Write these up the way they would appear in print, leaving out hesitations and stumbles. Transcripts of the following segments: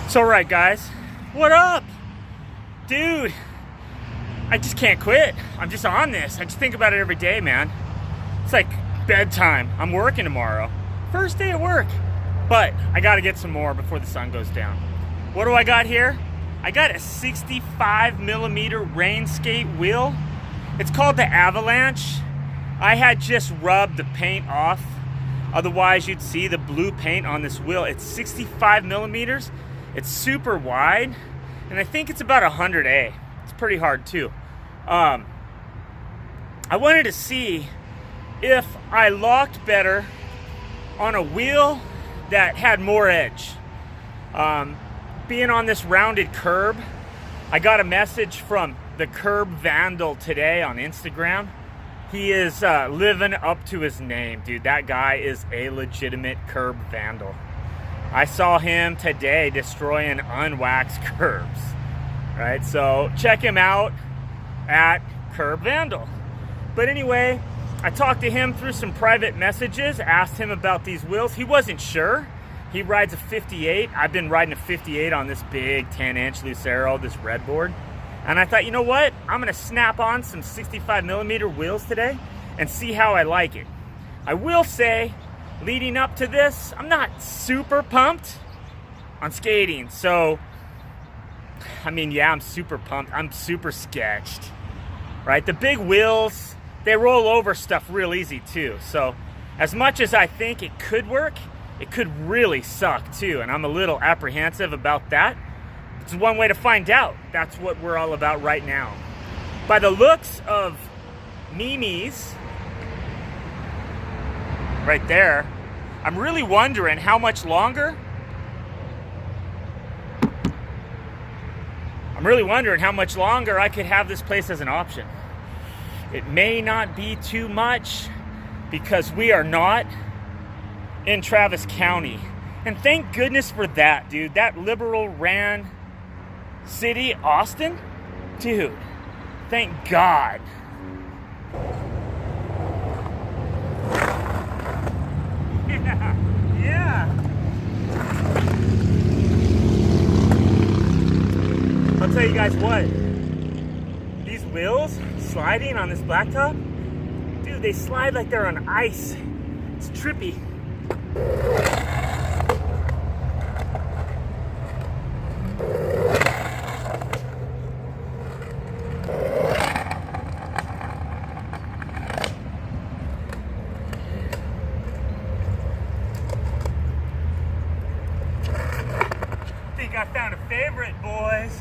So right guys, what up? Dude, I just can't quit. I'm just on this. I just think about it every day, man. It's like bedtime. I'm working tomorrow. First day of work. But I gotta get some more before the sun goes down. What do I got here? I got a 65 millimeter rain skate wheel. It's called the Avalanche. I had just rubbed the paint off. Otherwise you'd see the blue paint on this wheel. It's 65 millimeters. It's super wide. And I think it's about 100A. It's pretty hard too. I wanted to see if I locked better on a wheel that had more edge. Being on this rounded curb, I got a message from the Curb Vandal today on Instagram. He is living up to his name, dude. That guy is a legitimate curb vandal. I saw him today destroying unwaxed curbs, right? So check him out at Curb Vandal. But anyway, I talked to him through some private messages, asked him about these wheels. He wasn't sure. He rides a 58. I've been riding a 58 on this big 10-inch Lucero, this red board. And I thought, you know what? I'm gonna snap on some 65 millimeter wheels today and see how I like it. I will say, leading up to this, I'm not super pumped on skating. So, I mean, yeah, I'm super pumped. I'm super sketched, right? The big wheels, they roll over stuff real easy too. So, as much as I think it could work, it could really suck too. And I'm a little apprehensive about that. It's one way to find out. That's what we're all about right now. By the looks of Mimi's right there, I'm really wondering how much longer. I could have this place as an option. It may not be too much because we are not in Travis County. And thank goodness for that, dude. That liberal ran city, Austin, dude, thank God. Yeah. I'll tell you guys what, these wheels sliding on this blacktop, dude, they slide like they're on ice. It's trippy. I found a favorite, boys.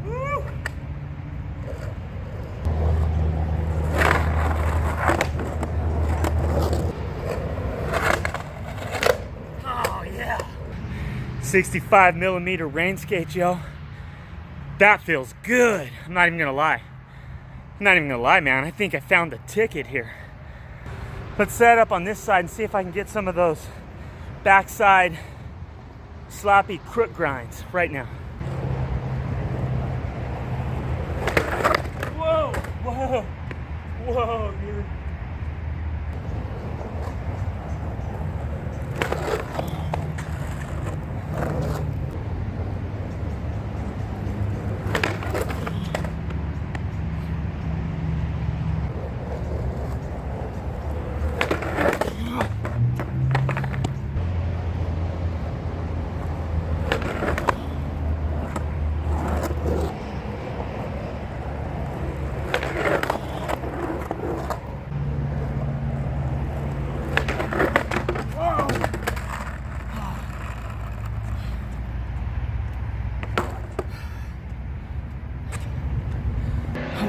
Woo. Oh yeah. 65 millimeter rain skate, yo. That feels good. I'm not even gonna lie, man. I think I found the ticket here. Let's set up on this side and see if I can get some of those backside sloppy crook grinds right now. Whoa, whoa, whoa, dude.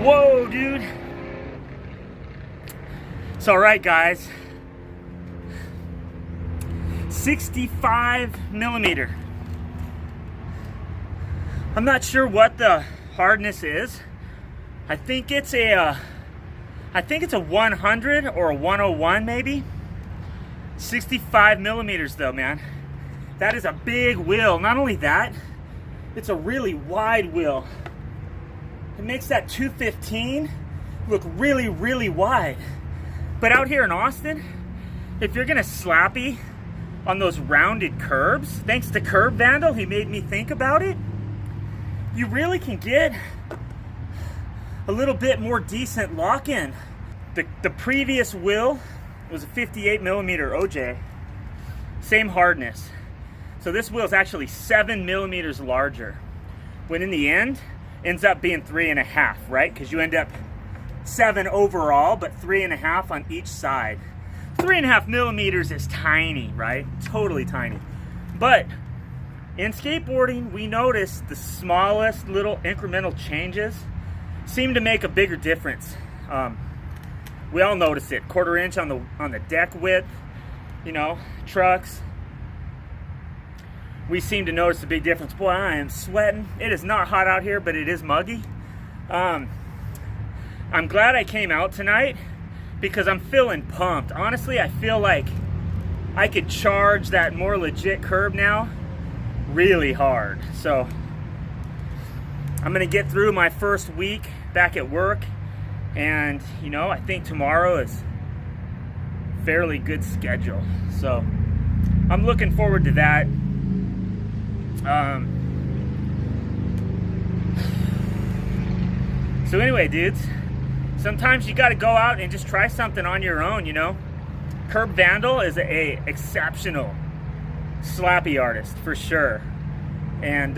Whoa, dude. So, alright, guys. 65 millimeter. I'm not sure what the hardness is. I think it's a 100 or a 101 maybe. 65 millimeters though, man. That is a big wheel. Not only that, it's a really wide wheel. it makes that 215 look really, really wide. But out here in Austin, if you're gonna slappy on those rounded curbs, thanks to Curb Vandal, he made me think about it, you really can get a little bit more decent lock-in. The previous wheel was a 58 millimeter OJ, same hardness. So this wheel is actually 7 millimeters larger, when in the end, ends up being 3.5, right? Because you end up 7 overall, but 3.5 on each side. 3.5 millimeters is tiny, right? Totally tiny. But in skateboarding, we notice the smallest little incremental changes seem to make a bigger difference. We all notice it. 1/4 inch on the deck width, you know, trucks. We seem to notice a big difference. Boy, I am sweating. It is not hot out here, but it is muggy. I'm glad I came out tonight because I'm feeling pumped. Honestly, I feel like I could charge that more legit curb now really hard. So I'm gonna get through my first week back at work, and you know, I think tomorrow is fairly good schedule. So I'm looking forward to that. So anyway, dudes, sometimes you got to go out and just try something on your own, you know. Curb Vandal is a exceptional slappy artist for sure, and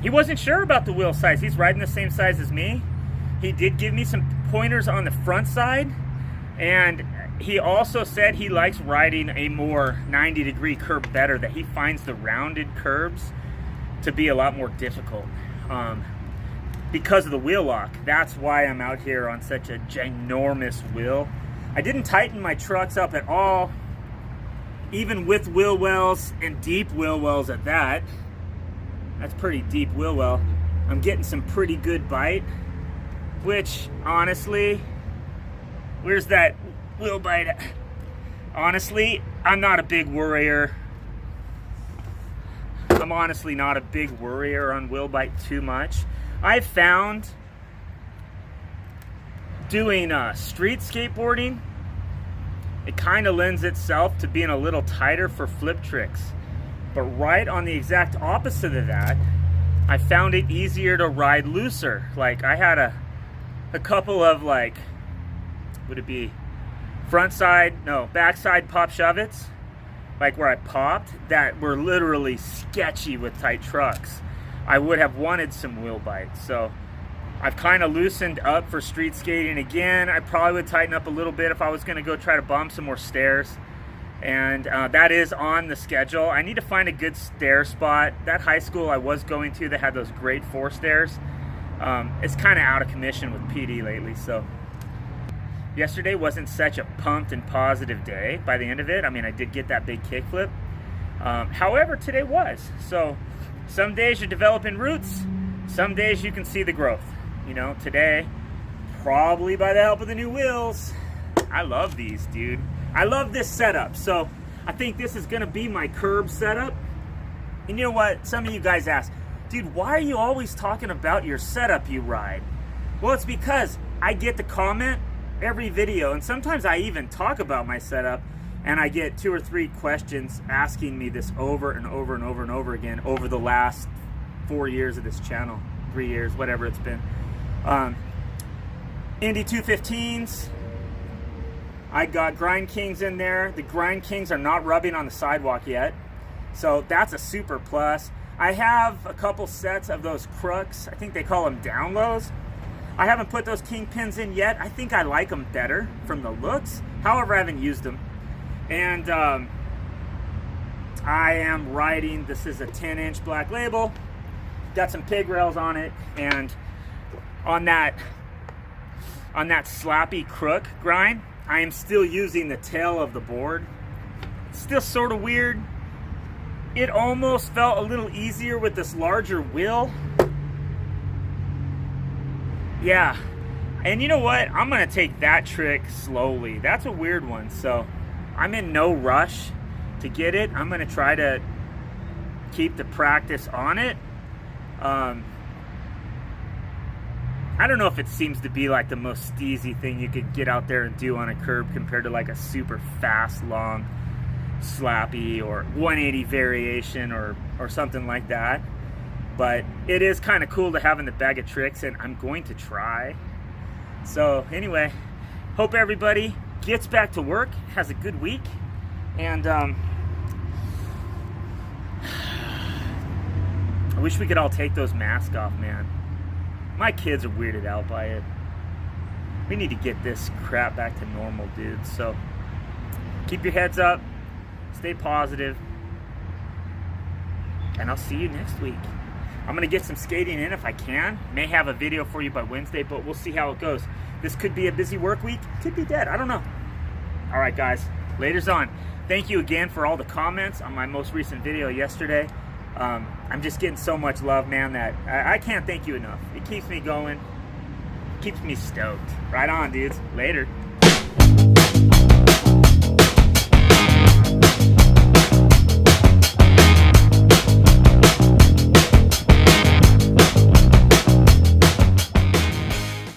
he wasn't sure about the wheel size. He's riding the same size as me. He did give me some pointers on the front side, and he also said he likes riding a more 90-degree curb better, that he finds the rounded curbs to be a lot more difficult because of the wheel lock. That's why I'm out here on such a ginormous wheel. I didn't tighten my trucks up at all, even with wheel wells and deep wheel wells at that. That's pretty deep wheel well. I'm getting some pretty good bite, which honestly, where's that wheel bite? Honestly, I'm not a big worrier. I'm honestly not a big worrier on wheel bite too much. I've found doing street skateboarding, it kind of lends itself to being a little tighter for flip tricks. But right on the exact opposite of that, I found it easier to ride looser. Like I had a couple of, like, would it be backside pop shove-its, like where I popped, that were literally sketchy with tight trucks. I would have wanted some wheel bites. So I've kind of loosened up for street skating again. I probably would tighten up a little bit if I was gonna go try to bomb some more stairs. And that is on the schedule. I need to find a good stair spot. That high school I was going to that had those great 4 stairs, it's kind of out of commission with PD lately. So yesterday wasn't such a pumped and positive day by the end of it. I mean, I did get that big kickflip. However, today was. So some days you're developing roots, some days you can see the growth. You know, today, probably by the help of the new wheels. I love these, dude. I love this setup. So I think this is gonna be my curb setup. And you know what? Some of you guys ask, dude, why are you always talking about your setup you ride? Well, it's because I get the comment every video, and sometimes I even talk about my setup, and I get 2 or 3 questions asking me this over and over and over and over again over the last 4 years of this channel, 3 years, whatever it's been. Indy 215s. I got Grind Kings in there. The Grind Kings are not rubbing on the sidewalk yet, so that's a super plus. I have a couple sets of those crooks. I think they call them down lows. I haven't put those kingpins in yet. I think I like them better from the looks. However, I haven't used them. And I am riding, this is a 10-inch Black Label. Got some pig rails on it, and on that slappy crook grind, I am still using the tail of the board. It's still sort of weird. It almost felt a little easier with this larger wheel. Yeah, and you know what? I'm gonna take that trick slowly. That's a weird one, so I'm in no rush to get it. I'm gonna try to keep the practice on it. I don't know if it seems to be like the most steezy thing you could get out there and do on a curb compared to like a super fast, long slappy or 180 variation or something like that. But it is kind of cool to have in the bag of tricks, and I'm going to try. So anyway, hope everybody gets back to work, has a good week, and I wish we could all take those masks off, man. My kids are weirded out by it. We need to get this crap back to normal, dude. So keep your heads up, stay positive, and I'll see you next week. I'm gonna get some skating in if I can. May have a video for you by Wednesday, but we'll see how it goes. This could be a busy work week, could be dead, I don't know. All right, guys, laters on. Thank you again for all the comments on my most recent video yesterday. I'm just getting so much love, man, that I can't thank you enough. It keeps me going, keeps me stoked. Right on, dudes. Later.